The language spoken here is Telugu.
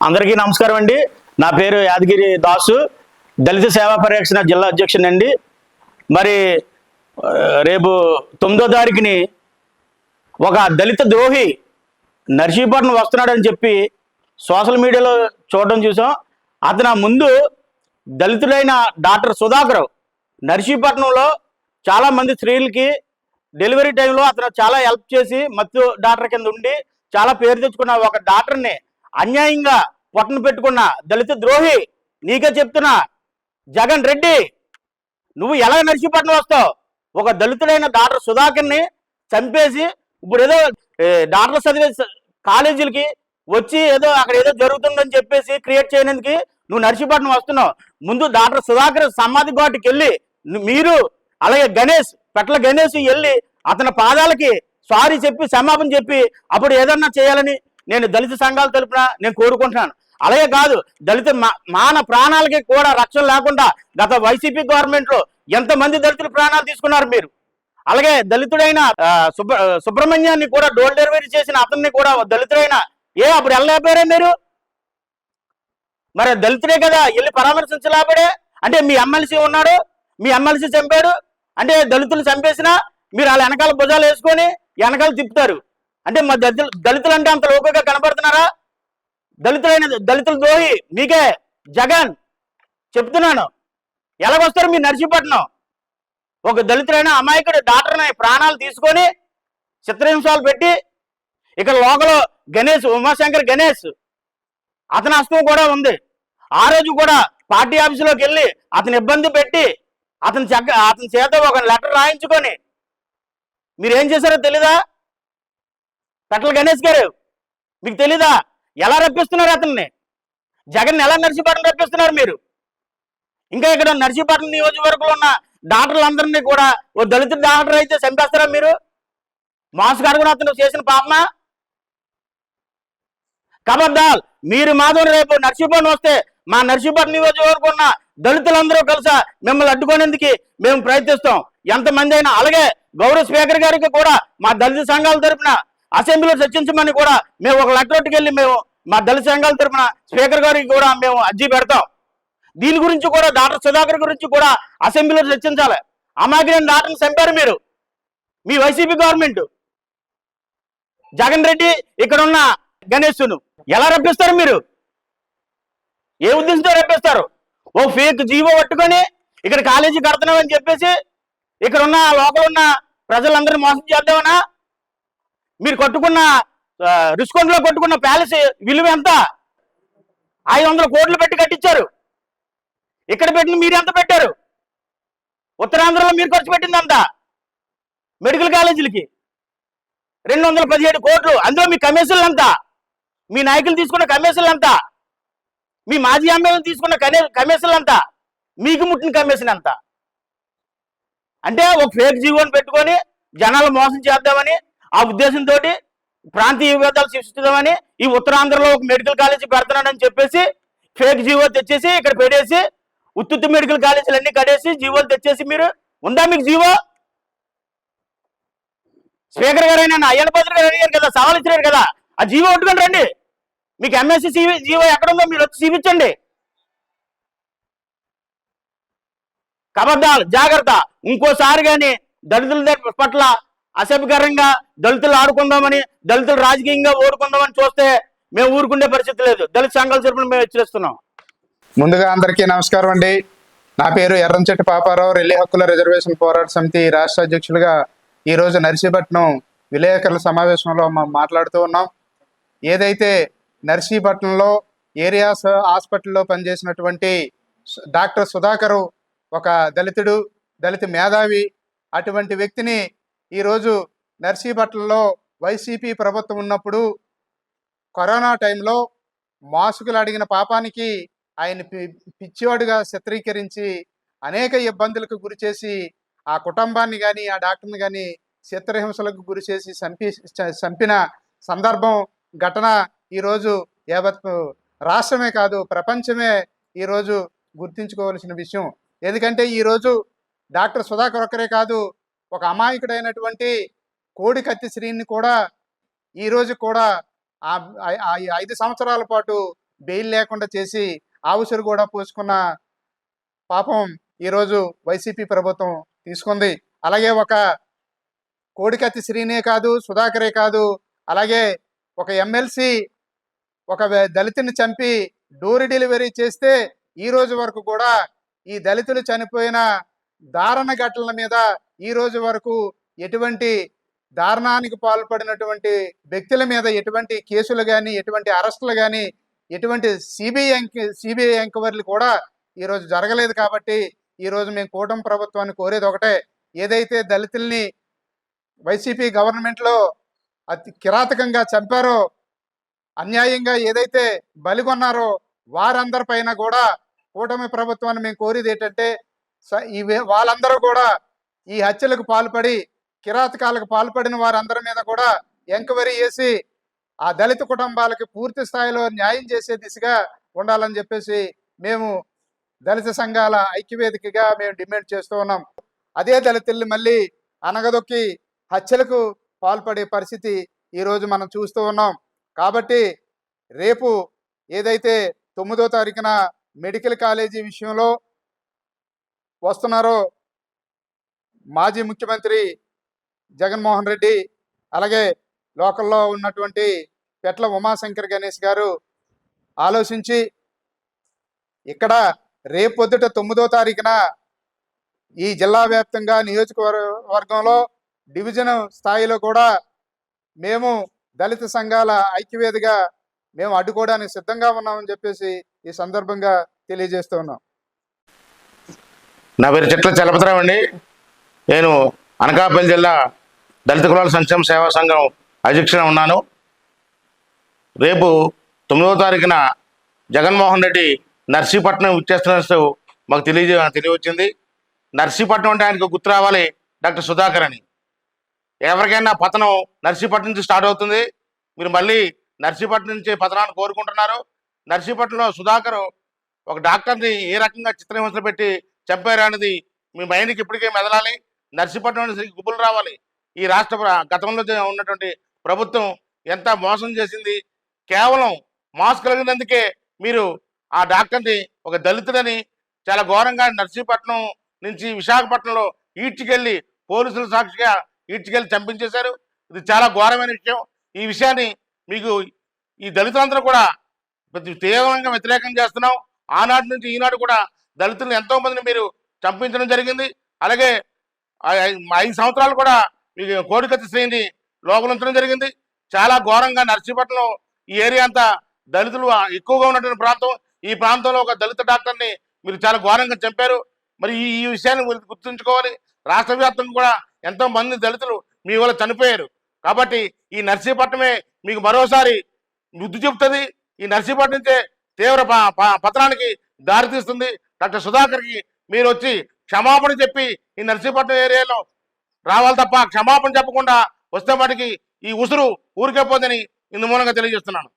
అందరికీ నమస్కారం అండి. నా పేరు యాదగిరి దాసు, దళిత సేవా పరిరక్షణ జిల్లా అధ్యక్షుడు అండి. మరి రేపు 9వ తారీఖుని ఒక దళిత ద్రోహి నర్సీపట్నం వస్తున్నాడని చెప్పి సోషల్ మీడియాలో చూడడం చూసాం. అతను ముందు దళితుడైన డాక్టర్ సుధాకర్ నర్సీపట్నంలో చాలామంది స్త్రీలకి డెలివరీ టైంలో అతను చాలా హెల్ప్ చేసి మత్తు డాక్టర్ కింద ఉండి చాలా పేరు తెచ్చుకున్న ఒక డాక్టర్ని అన్యాయంగా పొట్టను పెట్టుకున్న దళిత ద్రోహి. నీకే చెప్తున్నా, జగన్ రెడ్డి, నువ్వు ఎలా నర్సీపట్నం వస్తావు? ఒక దళితుడైన డాక్టర్ సుధాకర్ని చంపేసి ఇప్పుడు ఏదో డాక్టర్ చదివే కాలేజీలకి వచ్చి అక్కడ ఏదో జరుగుతుందని చెప్పేసి క్రియేట్ చేయడానికి నువ్వు నర్సీపట్నం వస్తున్నావు. ముందు డాక్టర్ సుధాకర్ సమాధి ఘాట్కి వెళ్ళి మీరు, అలాగే గణేష్, పెట్ల గణేష్ వెళ్ళి అతని పాదాలకి సారీ చెప్పి క్షమాపణ చెప్పి అప్పుడు ఏదన్నా చేయాలని నేను దళిత సంఘాల తరపున నేను కోరుకుంటున్నాను. అలాగే కాదు, దళిత మాన ప్రాణాలకి కూడా రక్షణ లేకుండా గత వైసీపీ గవర్నమెంట్ లో ఎంతమంది దళితుల ప్రాణాలు తీసుకున్నారు మీరు. అలాగే దళితుడైన సుబ్రహ్మణ్యాన్ని కూడా డోర్ డెలివరీ చేసిన అతన్ని కూడా దళితుడైన అప్పుడు వెళ్ళలేకపోయారే మీరు? మరి దళితుడే కదా, వెళ్ళి పరామర్శించలేకపోయాడే? అంటే మీ ఎమ్మెల్సీ ఉన్నాడు, మీ ఎమ్మెల్సీ చంపాడు అంటే దళితులు చంపేసినా మీరు వాళ్ళ వెనకాల భుజాలు వేసుకొని వెనకాల తిప్పుతారు. అంటే మా దళితులు అంటే అంత లోకుగా కనపడుతున్నారా? దళితుల ద్రోహి మీకే జగన్ చెప్తున్నాను. ఎలాగొస్తారు మీ నర్సీపట్నం? ఒక దళితులైన అమాయకుడు డాక్టర్ని ప్రాణాలు తీసుకొని చిత్రహింసాలు పెట్టి ఇక్కడ లోకల్ గణేష్, ఉమాశంకర్ గణేష్ అతని హస్తం కూడా ఉంది. ఆ రోజు కూడా పార్టీ ఆఫీసులోకి వెళ్ళి అతని ఇబ్బంది పెట్టి అతని చేత ఒక లెటర్ రాయించుకొని మీరేం చేశారో తెలీదా? పెట్ల గణేష్ గారు, మీకు తెలీదా ఎలా రప్పిస్తున్నారు అతన్ని? జగన్ ఎలా నర్సీపట్నం రప్పిస్తున్నారు మీరు? ఇంకా ఇక్కడ నర్సీపట్నం నియోజకవర్గంలో ఉన్న డాక్టర్లందరినీ కూడా ఓ దళిత డాక్టర్ అయితే చంపేస్తారా మీరు? మాస్గారు కూడా అతను చేసిన పాపమా? కబద్దాల్, మీరు మాత్రం రేపు నర్సీపట్నం వస్తే మా నర్సీపట్నం నియోజకవర్గం ఉన్న దళితులందరూ కలిసి మిమ్మల్ని అడ్డుకునేందుకు మేము ప్రయత్నిస్తాం, ఎంతమంది అయినా. అలాగే గౌరవ స్పీకర్ గారికి కూడా మా దళిత సంఘాల తరఫున అసెంబ్లీలో చర్చించమని కూడా మేము ఒక లెటర్కి వెళ్ళి మేము మా దళిత సంఘాల తరఫున స్పీకర్ గారికి కూడా మేము అర్జీ పెడతాం. దీని గురించి కూడా డాక్టర్ సుధాకర్ గురించి కూడా అసెంబ్లీలో చర్చించాలి. అమాయకులైన డాక్టర్ని చంపారు మీరు, మీ వైసీపీ గవర్నమెంట్. జగన్ రెడ్డి ఇక్కడ ఉన్న గణేష్ను ఎలా రప్పిస్తారు మీరు? ఏ ఉద్దేశంతో రప్పిస్తారు? ఓ ఫేక్ జీవో పట్టుకొని ఇక్కడ కాలేజీ కడుతున్నామని చెప్పేసి ఇక్కడ ఉన్న లోకల్ ఉన్న ప్రజలందరినీ మోసం చేద్దామనా? మీరు కట్టుకున్న రుషికొండలో కట్టుకున్న ప్యాలెస్ విలువ ఎంత? 500 కోట్లు పెట్టి కట్టించారు. ఇక్కడ పెట్టిన మీరు ఎంత పెట్టారు? ఉత్తరాంధ్రలో మీరు ఖర్చు పెట్టింది అంత మెడికల్ కాలేజీలకి 217 కోట్లు. అందులో మీ కమిషన్లు ఎంత? మీ నాయకులు తీసుకున్న కమిషన్లు ఎంత? మీ మాజీ ఎమ్మెల్యేలు తీసుకున్న కమిషన్లు ఎంత? మీకు ముట్టిన కమిషన్ ఎంత? అంటే ఒక ఫేక్ జీవోని పెట్టుకొని జనాలు మోసం చేద్దామని ఆ ఉద్దేశంతో ప్రాంతీయ విభేదాలు సృష్టిద్దామని ఈ ఉత్తరాంధ్రలో ఒక మెడికల్ కాలేజీ పెడుతున్నాడని చెప్పేసి ఫేక్ జీవో తెచ్చేసి ఇక్కడ పెట్టేసి ఉత్తుత్తి మెడికల్ కాలేజీలు అన్ని కడేసి జీవోలు తెచ్చేసి మీరు ఉందా మీకు జీవో? స్పీకర్ గారైనా అయ్యన్న పాత్ర గారు అడిగారు కదా, సవాల్ ఇచ్చినారు కదా, ఆ జీవో పట్టుకొని రండి. మీకు ఎంఎస్సీ జీవో ఎక్కడుందో మీరు వచ్చి చూపించండి. కబద్దాలు, జాగ్రత్త. ఇంకోసారి కానీ దళితుల పట్ల అసభ్యకరంగా దళితులు ఆడుకుందామని, దళితులు రాజకీయంగా ఓడుకుందామని చూస్తే మేము ఊరుకుండే పరిస్థితి లేదు. దళిత సంఘాల తరపున మేము హెచ్చరిస్తున్నాం. ముందుగా అందరికీ నమస్కారం అండి. నా పేరు ఎర్రంచెట్టి పాపారావు, రెల్లి హక్కుల రిజర్వేషన్ పోరాట సమితి రాష్ట్ర అధ్యక్షులుగా ఈరోజు నర్సీపట్నం విలేకరుల సమావేశంలో మాట్లాడుతూ ఉన్నాం. ఏదైతే నర్సీపట్నంలో ఏరియాస్ హాస్పిటల్లో పనిచేసినటువంటి డాక్టర్ సుధాకరు ఒక దళితుడు, దళిత మేధావి, అటువంటి వ్యక్తిని ఈరోజు నర్సీపట్నంలో వైసీపీ ప్రభుత్వం ఉన్నప్పుడు కరోనా టైంలో మాస్కులు అడిగిన పాపానికి ఆయన పిచ్చివాడుగా చిత్రీకరించి అనేక ఇబ్బందులకు గురి చేసి ఆ కుటుంబాన్ని కానీ ఆ డాక్టర్ని కానీ చిత్రహింసలకు గురి చేసి చంపిన సందర్భం, ఘటన ఈరోజు యావత్ రాష్ట్రమే కాదు ప్రపంచమే ఈరోజు గుర్తించుకోవాల్సిన విషయం. ఎందుకంటే ఈరోజు డాక్టర్ సుధాకర్ ఒక్కరే కాదు, ఒక అమాయకుడైనటువంటి కోడికత్తి శ్రీని కూడా ఈరోజు కూడా 5 సంవత్సరాల పాటు బెయిల్ లేకుండా చేసి ఆవుసరు కూడా పోసుకున్న పాపం ఈరోజు వైసీపీ ప్రభుత్వం తీసుకుంది. అలాగే ఒక కోడికత్తి శ్రీనే కాదు, సుధాకరే కాదు, అలాగే ఒక ఎమ్మెల్సీ ఒక దళితుని చంపి డోర్ డెలివరీ చేస్తే ఈ రోజు వరకు కూడా ఈ దళితులు చనిపోయిన దారుణ ఘటనల మీద ఈ రోజు వరకు ఎటువంటి దారుణానికి పాల్పడినటువంటి వ్యక్తుల మీద ఎటువంటి కేసులు కానీ, ఎటువంటి అరెస్టులు కానీ, ఎటువంటి సిబిఐ ఎంక్వైరీలు కూడా ఈరోజు జరగలేదు. కాబట్టి ఈరోజు మేము కూటమి ప్రభుత్వాన్ని కోరేది ఒకటే, ఏదైతే దళితుల్ని వైసీపీ గవర్నమెంట్లో అతి కిరాతకంగా చంపారో, అన్యాయంగా ఏదైతే బలిగొన్నారో వారందరిపైన కూడా కూటమి ప్రభుత్వాన్ని మేము కోరేది ఏంటంటే వాళ్ళందరూ కూడా ఈ హత్యలకు పాల్పడి కిరాతకాలకు పాల్పడిన వారందరి మీద కూడా ఎంక్వైరీ చేసి ఆ దళిత కుటుంబాలకి పూర్తి స్థాయిలో న్యాయం చేసే దిశగా ఉండాలని చెప్పేసి మేము దళిత సంఘాల ఐక్యవేదికగా మేము డిమాండ్ చేస్తూ ఉన్నాం. అదే దళితుల్ని మళ్ళీ అనగదొక్కి హత్యలకు పాల్పడే పరిస్థితి ఈరోజు మనం చూస్తూ ఉన్నాం. కాబట్టి రేపు ఏదైతే 9వ తారీఖున మెడికల్ కాలేజీ విషయంలో వస్తున్నారో మాజీ ముఖ్యమంత్రి జగన్మోహన్ రెడ్డి, అలాగే లోకల్లో ఉన్నటువంటి పెట్ల ఉమాశంకర్ గణేష్ గారు ఆలోచించి ఇక్కడ రేపొద్దుట 9వ తారీఖున ఈ జిల్లా వ్యాప్తంగా నియోజకవర్గంలో డివిజన్ స్థాయిలో కూడా మేము దళిత సంఘాల ఐక్యవేదిగా మేము అడ్డుకోవడానికి సిద్ధంగా ఉన్నామని చెప్పేసి ఈ సందర్భంగా తెలియజేస్తూ ఉన్నాం. నా పేరు చెట్ల చలపతిరావు అండి. నేను అనకాపల్లి జిల్లా దళిత కులాల సంక్షేమ సేవా సంఘం అధ్యక్షుడిగా ఉన్నాను. రేపు 9వ తారీఖున జగన్మోహన్ రెడ్డి నర్సీపట్నం ఇచ్చేస్తున్నట్టు మాకు తెలియవచ్చింది. నర్సీపట్నం అంటే ఆయనకు గుర్తు రావాలి డాక్టర్ సుధాకర్ అని. ఎవరికైనా పతనం నర్సీపట్నం నుంచి స్టార్ట్ అవుతుంది. మీరు మళ్ళీ నర్సీపట్నం నుంచి పతనాన్ని కోరుకుంటున్నారు. నర్సీపట్నంలో సుధాకర్ ఒక డాక్టర్ని ఏ రకంగా చిత్రహింసలు పెట్టి చంపారు అనేది మీ మైండ్కి ఇప్పటికే మెదలాలి. నర్సీపట్నం నుంచి గుబులు రావాలి. ఈ రాష్ట్ర గతంలో ఉన్నటువంటి ప్రభుత్వం ఎంత మోసం చేసింది. కేవలం మాస్క్ కలిగినందుకే మీరు ఆ డాక్టర్ని ఒక దళితుడని చాలా ఘోరంగా నర్సీపట్నం నుంచి విశాఖపట్నంలో ఈడ్చుకెళ్ళి పోలీసుల సాక్షిగా ఈడ్చుకెళ్ళి చంపించేశారు. ఇది చాలా ఘోరమైన విషయం. ఈ విషయాన్ని మీకు ఈ దళితులందరూ కూడా తీవ్రంగా వ్యతిరేకం చేస్తున్నాం. ఆనాటి నుంచి ఈనాడు కూడా దళితులను ఎంతో మందిని మీరు చంపించడం జరిగింది. అలాగే 5 సంవత్సరాలు కూడా మీకు కోడికత్తి శ్రేణిని లోపలించడం జరిగింది. చాలా ఘోరంగా నర్సీపట్నంలో ఈ ఏరియా అంతా దళితులు ఎక్కువగా ఉన్నటువంటి ప్రాంతం. ఈ ప్రాంతంలో ఒక దళిత డాక్టర్ని మీరు చాలా ఘోరంగా చంపారు. మరి ఈ విషయాన్ని గుర్తుంచుకోవాలి. రాష్ట్ర వ్యాప్తంగా కూడా ఎంతో మంది దళితులు మీ వల్ల చనిపోయారు. కాబట్టి ఈ నర్సీపట్నమే మీకు మరోసారి బుద్ధి చెబుతుంది. ఈ నర్సీపట్నం నుంచే తీవ్ర పతనానికి దారితీస్తుంది. డాక్టర్ సుధాకర్కి మీరు వచ్చి క్షమాపణ చెప్పి ఈ నర్సీపట్నం ఏరియాలో రావాలి తప్ప క్షమాపణ చెప్పకుండా వస్తే మటుకి ఈ ఉసురు ఊరికే పోదని ఇందు మూలంగా తెలియజేస్తున్నాను.